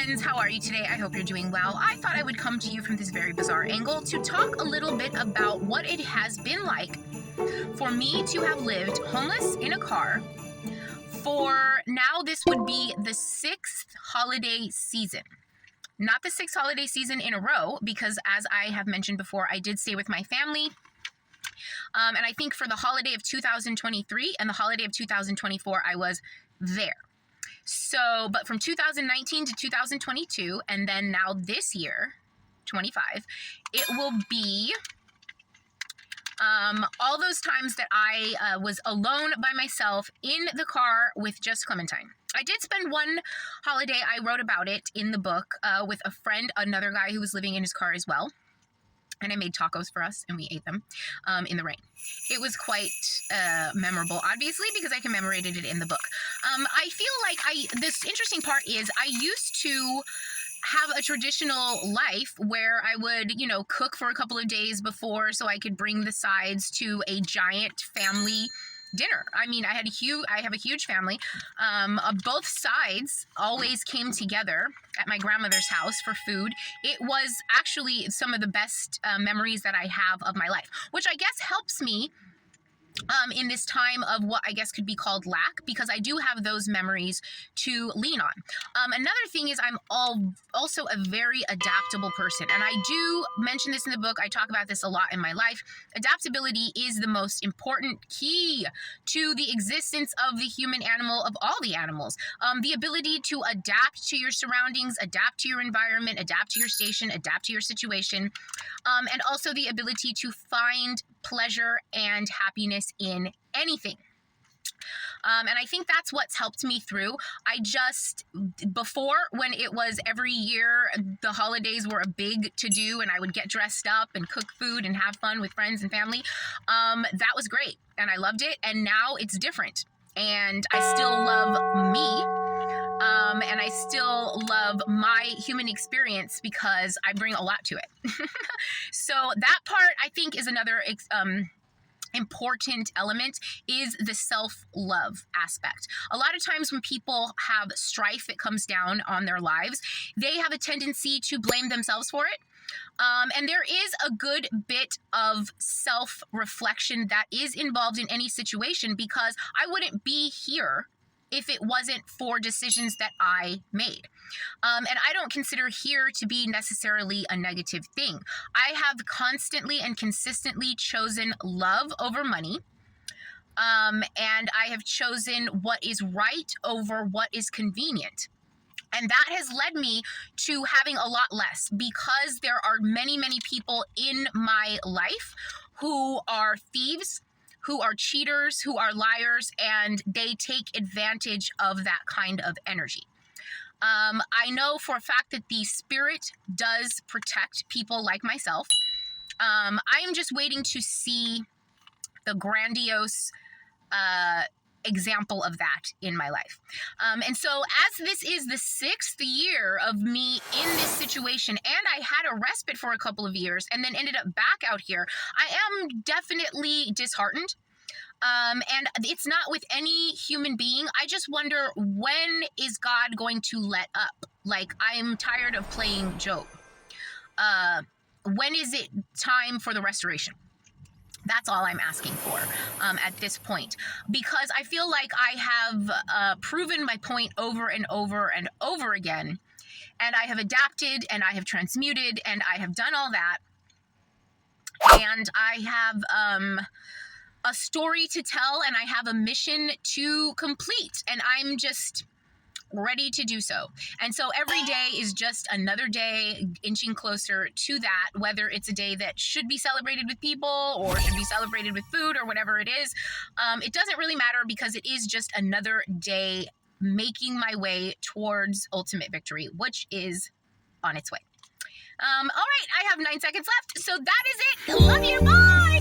friends, how are you today? I hope you're doing well. I thought I would come to you from this very bizarre angle to talk a little bit about what it has been like for me to have lived homeless in a car for now. This would be the 6th holiday season. Not the 6th holiday season in a row, because as I have mentioned before, I did stay with my family. And I think for the holiday of 2023 and the holiday of 2024, I was there. So, but from 2019 to 2022, and then now this year, 25, it will be all those times that I was alone by myself in the car with just Clementine. I did spend one holiday, I wrote about it in the book, with a friend, another guy who was living in his car as well. And I made tacos for us, and we ate them in the rain. It was quite memorable, obviously, because I commemorated it in the book. I feel like this interesting part is I used to have a traditional life where I would, cook for a couple of days before so I could bring the sides to a giant family dinner. I mean, I have a huge family. Both sides always came together at my grandmother's house for food. It was actually some of the best memories that I have of my life, which I guess helps me in this time of what I guess could be called lack, because I do have those memories to lean on. Another thing is I'm also a very adaptable person, and I do mention this in the book. I talk about this a lot in my life. Adaptability is the most important key to the existence of the human animal, of all the animals. The ability to adapt to your surroundings, adapt to your environment, adapt to your station, adapt to your situation, and also the ability to find pleasure and happiness in anything. And I think that's what's helped me through. Before, when it was every year, the holidays were a big to-do, and I would get dressed up and cook food and have fun with friends and family. That was great, and I loved it, and now it's different. And I still love me. And I still love my human experience because I bring a lot to it. So that part, I think, is another important element, is the self-love aspect. A lot of times when people have strife that comes down on their lives, they have a tendency to blame themselves for it. And there is a good bit of self-reflection that is involved in any situation, because I wouldn't be here if it wasn't for decisions that I made. And I don't consider here to be necessarily a negative thing. I have constantly and consistently chosen love over money. And I have chosen what is right over what is convenient. And that has led me to having a lot less, because there are many, many people in my life who are thieves, who are cheaters, who are liars, and they take advantage of that kind of energy. I know for a fact that the spirit does protect people like myself. I am just waiting to see the grandiose example of that in my life. And so as this is the 6th year of me in this situation, and I had a respite for a couple of years and then ended up back out here, I am definitely disheartened. And it's not with any human being. I just wonder, when is God going to let up? Like, I'm tired of playing Job. When is it time for the restoration? That's all I'm asking for at this point, because I feel like I have proven my point over and over and over again, and I have adapted, and I have transmuted, and I have done all that, and I have a story to tell, and I have a mission to complete, and I'm just ready to do so. And so every day is just another day inching closer to that, whether it's a day that should be celebrated with people or should be celebrated with food or whatever it is. It doesn't really matter, because it is just another day making my way towards ultimate victory, which is on its way. All right, I have 9 seconds left, so that is it. Love you, bye!